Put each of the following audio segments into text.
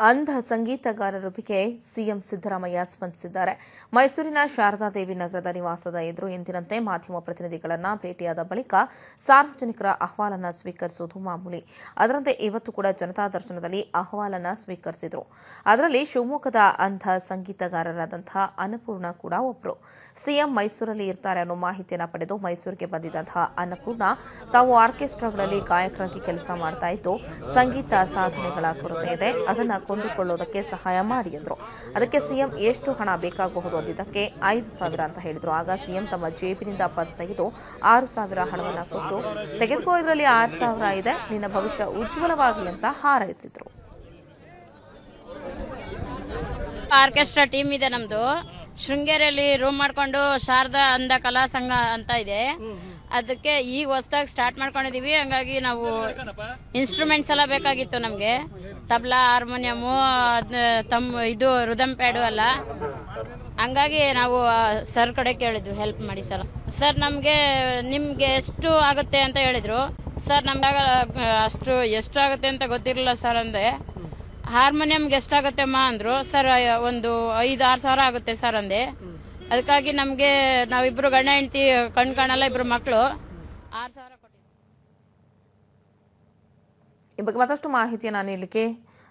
ಅಂಧ ಸಂಗೀತಗಾರರಿಗೆ ಸಿಎಂ ಸಿದ್ದರಾಮಯ್ಯ ಸ್ಪಂದಿಸಿದ್ದಾರೆ. ಮೈಸೂರಿನ ಶಾರದಾದೇವಿ ನಗರದ ನಿವಾಸದ ಎದುರು ಎಂದಿನಂತೆ ಮಾಧ್ಯಮ ಪ್ರತಿನಿಧಿಗಳನ್ನು ಭೇಟಿಯಾದ ಬಳಿಕ ಸಾರ್ವಜನಿಕರ ಅಹವಾಲನ್ನು ಸ್ವೀಕರಿಸುವುದು ಮಾಮೂಲಿ. ಅದರಂತೆ ಇವತ್ತು ಕೂಡ ಜನತಾ ದರ್ಶನದಲ್ಲಿ ಅಹವಾಲನ್ನು ಸ್ವೀಕರಿಸಿದರು. ಅದರಲ್ಲಿ ಶಿವಮೊಗ್ಗದ ಅಂಧ ಸಂಗೀತಗಾರರಾದಂತಹ ಅನ್ನಪೂರ್ಣ ಕೂಡ ಒಬ್ಬರು. ಸಿಎಂ ಮೈಸೂರಲ್ಲಿ ಇರ್ತಾರೆ ಅನ್ನೋ ಮಾಹಿತಿಯನ್ನು ಪಡೆದು ಮೈಸೂರಿಗೆ ಬಂದಿದ್ದಂತಹ ಅನ್ನಪೂರ್ಣ ತಾವು ಆರ್ಕೆಸ್ಟ್ರಾಗಳಲ್ಲಿ ಗಾಯಕರಾಗಿ ಕೆಲಸ ಮಾಡ್ತಾ ಇದ್ದು ಸಂಗೀತ ಸಾಧನೆಗಳ ಕೊರತೆ ಇದೆ, ಅದನ್ನು ಕೊಂಡುಕೊಳ್ಳೋದಕ್ಕೆ ಸಹಾಯ ಮಾಡಿ ಎಂದರು. ಅದಕ್ಕೆ ಸಿಎಂ ಎಷ್ಟು ಹಣ ಬೇಕಾಗಬಹುದು ಅಂದಿದ್ದಕ್ಕೆ 5,000 ಅಂತ ಹೇಳಿದ್ರು. ಆಗ ಸಿಎಂ ತಮ್ಮ ಜೇಬಿನಿಂದ ಪರ್ಸ್ ತೆಗೆದು 6,000 ಹಣವನ್ನು ಕೊಟ್ಟು ತೆಗೆದುಕೋ, ಇದರಲ್ಲಿ 6,000 ಇದೆ, ನಿನ್ನ ಭವಿಷ್ಯ ಉಜ್ವಲವಾಗಲಿ ಅಂತ ಹಾರೈಸಿದ್ರು. ಆರ್ಕೆಸ್ಟ್ರಾ ಟೀಮ್ ಇದೆ ನಮ್ದು. ಶೃಂಗೇರಿಯಲ್ಲಿ ರೂಮ್ ಮಾಡ್ಕೊಂಡು ಶಾರದಾ ಅಂಧ ಕಲಾ ಸಂಘ ಅಂತ ಇದೆ. ಅದಕ್ಕೆ ಈಗ ಹೊಸದಾಗಿ ಸ್ಟಾರ್ಟ್ ಮಾಡ್ಕೊಂಡಿದೀವಿ. ಹಂಗಾಗಿ ನಾವು ಇನ್ಸ್ಟ್ರೂಮೆಂಟ್ಸ್ ಎಲ್ಲ ಬೇಕಾಗಿತ್ತು ನಮಗೆ, ತಬ್ಲಾ, ಹಾರ್ಮೋನಿಯಮು, ಇದು ರುದಮ್ ಪ್ಯಾಡು ಎಲ್ಲ. ಹಂಗಾಗಿ ನಾವು ಸರ್ ಕಡೆ ಕೇಳಿದ್ವಿ, ಹೆಲ್ಪ್ ಮಾಡಿ ಸರ್. ಸರ್ ನಮಗೆ ನಿಮ್ಗೆ ಎಷ್ಟು ಆಗುತ್ತೆ ಅಂತ ಹೇಳಿದ್ರು. ಸರ್ ನಮ್ಗೆ ಅಷ್ಟು ಎಷ್ಟು ಆಗುತ್ತೆ ಅಂತ ಗೊತ್ತಿರಲಿಲ್ಲ ಸರ್ ಅಂದೆ. ಹಾರ್ಮೋನಿಯಮ್ಗೆ ಎಷ್ಟಾಗುತ್ತೆ ಅಮ್ಮ ಅಂದರು. ಸರ್ ಒಂದು 5-6 ಸಾವಿರ ಆಗುತ್ತೆ ಸರ್ ಅಂದೆ. ಅದಕ್ಕಾಗಿ ನಮಗೆ ನಾವಿಬ್ರು ಗಂಡ ಹೆಂಡತಿ ಕಣ್ ಕಾಣಲ್ಲ, ಇಬ್ರು ಮಕ್ಕಳು 6,000 ಕೊಟ್ಟಿದ್ವಿ. ಈ ಬಗ್ಗೆ ಮತ್ತಷ್ಟು ಮಾಹಿತಿಯನ್ನು ನೀಡಲಿಕ್ಕೆ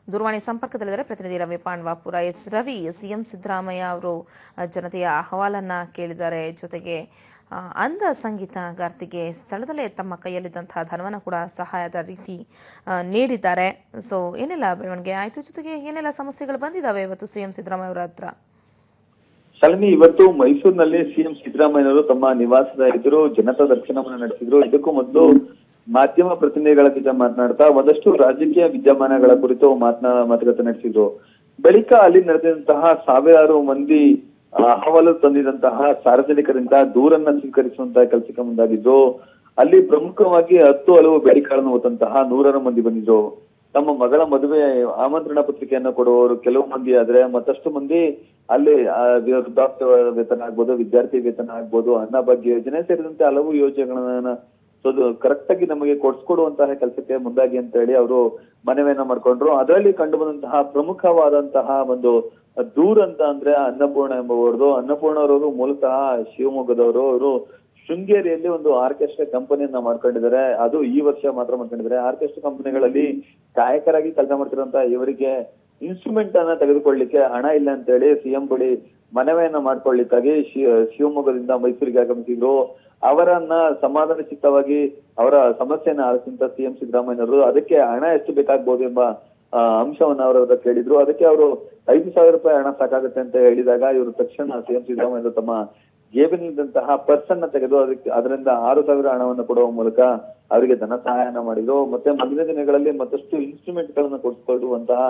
ದೂರವಾಣಿ ಸಂಪರ್ಕದಲ್ಲಿದ್ದಾರೆ ಪ್ರತಿನಿಧಿ ರವಿ ಪಾಂಡವಾಪುರ. ಎಸ್ ರವಿ, ಸಿಎಂ ಸಿದ್ದರಾಮಯ್ಯ ಅವರು ಜನತೆಯ ಅಹವಾಲನ್ನ ಕೇಳಿದ್ದಾರೆ. ಜೊತೆಗೆ ಅಂಧ ಸಂಗೀತಗಾರ್ತಿಗೆ ಸ್ಥಳದಲ್ಲೇ ತಮ್ಮ ಕೈಯಲ್ಲಿದ್ದಂತಹ ಧನವನ್ನು ಕೂಡ ಸಹಾಯದ ರೀತಿ ನೀಡಿದ್ದಾರೆ. ಸೊ ಏನೆಲ್ಲ ಬೆಳವಣಿಗೆ ಆಯಿತು, ಜೊತೆಗೆ ಏನೆಲ್ಲ ಸಮಸ್ಯೆಗಳು ಬಂದಿದ್ದಾವೆ ಇವತ್ತು ಸಿಎಂ ಸಿದ್ದರಾಮಯ್ಯ ಅವರ ಹತ್ರ? ಶಾಲಿನಿ, ಇವತ್ತು ಮೈಸೂರಿನಲ್ಲಿ ಸಿಎಂ ಸಿದ್ದರಾಮಯ್ಯನವರು ತಮ್ಮ ನಿವಾಸದ ಎದುರು ಜನತಾ ದರ್ಶನವನ್ನು ನಡೆಸಿದ್ರು. ಇದಕ್ಕೂ ಮೊದಲು ಮಾಧ್ಯಮ ಪ್ರತಿನಿಧಿಗಳ ಜೊತೆ ಮಾತನಾಡ್ತಾ ಒಂದಷ್ಟು ರಾಜಕೀಯ ವಿದ್ಯಮಾನಗಳ ಕುರಿತು ಮಾತುಕತೆ ನಡೆಸಿದ್ರು. ಬಳಿಕ ಅಲ್ಲಿ ನಡೆದಂತಹ ಸಾವಿರಾರು ಮಂದಿ ಅಹವಾಲು ತಂದಿದಂತಹ ಸಾರ್ವಜನಿಕರಿಂದ ದೂರನ್ನ ಸ್ವೀಕರಿಸುವಂತಹ ಕೆಲಸಕ್ಕೆ ಮುಂದಾಗಿದ್ರು. ಅಲ್ಲಿ ಪ್ರಮುಖವಾಗಿ 10 ಹಲವು ಬೇಡಿಕೆಗಳನ್ನು ಹೊತ್ತಂತಹ 100 ಮಂದಿ ಬಂದಿದ್ರು. ತಮ್ಮ ಮಗಳ ಮದುವೆ ಆಮಂತ್ರಣ ಪತ್ರಿಕೆಯನ್ನು ಕೊಡುವವರು ಕೆಲವು ಮಂದಿ ಆದ್ರೆ, ಮತ್ತಷ್ಟು ಮಂದಿ ಅಲ್ಲಿ ವೃದ್ಧಾಪ್ಯ ವೇತನ ಆಗ್ಬೋದು, ವಿದ್ಯಾರ್ಥಿ ವೇತನ ಆಗ್ಬೋದು, ಅನ್ನಭಾಗ್ಯ ಯೋಜನೆ ಸೇರಿದಂತೆ ಹಲವು ಯೋಜನೆಗಳನ್ನ ಕರೆಕ್ಟ್ ಆಗಿ ನಮಗೆ ಕೊಡ್ಸ್ಕೊಡುವಂತಹ ಕೆಲಸಕ್ಕೆ ಮುಂದಾಗಿ ಅಂತ ಹೇಳಿ ಅವರು ಮನವಿಯನ್ನ ಮಾಡ್ಕೊಂಡ್ರು. ಅದರಲ್ಲಿ ಕಂಡು ಬಂದಂತಹ ಪ್ರಮುಖವಾದಂತಹ ಒಂದು ದೂರ ಅಂತ ಅಂದ್ರೆ ಅನ್ನಪೂರ್ಣ ಎಂಬುವರದು. ಅನ್ನಪೂರ್ಣ ಅವರು ಮೂಲತಃ ಶಿವಮೊಗ್ಗದವರು. ಅವರು ಶೃಂಗೇರಿಯಲ್ಲಿ ಒಂದು ಆರ್ಕೆಸ್ಟ್ರಾ ಕಂಪನಿಯನ್ನ ಮಾಡ್ಕೊಂಡಿದ್ದಾರೆ. ಅದು ಈ ವರ್ಷ ಮಾತ್ರ ಮಾಡ್ಕೊಂಡಿದ್ದಾರೆ. ಆರ್ಕೆಸ್ಟ್ರಾ ಕಂಪನಿಗಳಲ್ಲಿ ಗಾಯಕರಾಗಿ ಕೆಲಸ ಮಾಡ್ತಿರುವಂತಹ ಇವರಿಗೆ ಇನ್ಸ್ಟ್ರೂಮೆಂಟ್ ಅನ್ನ ತೆಗೆದುಕೊಳ್ಳಿಕ್ಕೆ ಹಣ ಇಲ್ಲ ಅಂತ ಹೇಳಿ ಸಿಎಂ ಬಳಿ ಮನವಿಯನ್ನ ಮಾಡ್ಕೊಳ್ಳಿಕ್ಕಾಗಿ ಶಿವಮೊಗ್ಗದಿಂದ ಮೈಸೂರಿಗೆ ಆಗಮಿಸಿದ್ರು. ಅವರನ್ನ ಸಮಾಧಾನ ಚಿತ್ತವಾಗಿ ಅವರ ಸಮಸ್ಯೆಯನ್ನ ಆಲಿಸಿದಂತ ಸಿಎಂ ಸಿದ್ದರಾಮಯ್ಯನವರು ಅದಕ್ಕೆ ಹಣ ಎಷ್ಟು ಬೇಕಾಗ್ಬೋದು ಎಂಬ ಅಂಶವನ್ನ ಅವರ ಕೇಳಿದ್ರು. ಅದಕ್ಕೆ ಅವರು 5,000 ರೂಪಾಯಿ ಹಣ ಸಾಕಾಗುತ್ತೆ ಅಂತ ಹೇಳಿದಾಗ ಇವರು ತಕ್ಷಣ ಸಿಎಂ ಸಿದ್ದರಾಮಯ್ಯನವರು ತಮ್ಮ ಜೇಬಿನಿದ್ದಂತಹ ಪರ್ಸ್ ಅನ್ನ ತೆಗೆದು ಅದರಿಂದ 6,000 ಹಣವನ್ನು ಕೊಡುವ ಮೂಲಕ ಅವರಿಗೆ ಧನ ಸಹಾಯನ ಮಾಡಿದ್ರು. ಮತ್ತೆ ಮುಂದಿನ ದಿನಗಳಲ್ಲಿ ಮತ್ತಷ್ಟು ಇನ್ಸ್ಟ್ರೂಮೆಂಟ್ ಗಳನ್ನ ಕೊಡಿಸಿಕೊಳ್ಳುವಂತಹ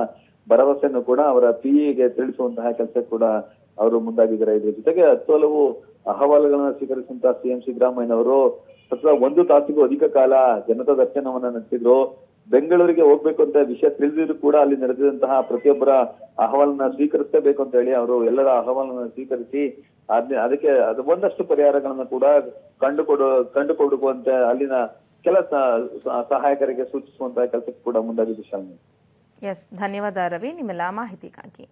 ಭರವಸೆಯನ್ನು ಕೂಡ ಅವರ ಪಿಎಗೆ ತಿಳಿಸುವಂತಹ ಕೆಲಸ ಕೂಡ ಅವರು ಮುಂದಾಗಿದ್ದಾರೆ. ಇದ್ರ ಜೊತೆಗೆ 10 ಹಲವು ಅಹವಾಲುಗಳನ್ನ ಸ್ವೀಕರಿಸಿದಂತಹ ಸಿಎಂ ಸಿದ್ದರಾಮಯ್ಯನವರು ಸತತ 1 ತಾಸಿಗೂ ಅಧಿಕ ಕಾಲ ಜನತಾ ದರ್ಶನವನ್ನ ನಡೆಸಿದ್ರು. ಬೆಂಗಳೂರಿಗೆ ಹೋಗ್ಬೇಕು ಅಂತ ವಿಷಯ ತಿಳಿದಿದ್ರು ಕೂಡ ಅಲ್ಲಿ ನಡೆದಿದಂತಹ ಪ್ರತಿಯೊಬ್ಬರ ಅಹವಾಲನ್ನ ಸ್ವೀಕರಿಸಬೇಕು ಅಂತ ಹೇಳಿ ಅವರು ಎಲ್ಲರ ಅಹವಾಲನ್ನ ಸ್ವೀಕರಿಸಿ ಅದಕ್ಕೆ ಒಂದಷ್ಟು ಪರಿಹಾರಗಳನ್ನ ಕೂಡ ಕಂಡುಕೊಡುವಂತೆ ಅಲ್ಲಿನ ಕೆಲ ಸಹಾಯಕರಿಗೆ ಸೂಚಿಸುವಂತಹ ಕೆಲಸಕ್ಕೆ ಕೂಡ ಮುಂದಾಗಿದ್ದು ಶಾಲಿನಿ. ಎಸ್, ಧನ್ಯವಾದ ರವಿ ನಿಮ್ಮೆಲ್ಲ ಮಾಹಿತಿಗಾಗಿ.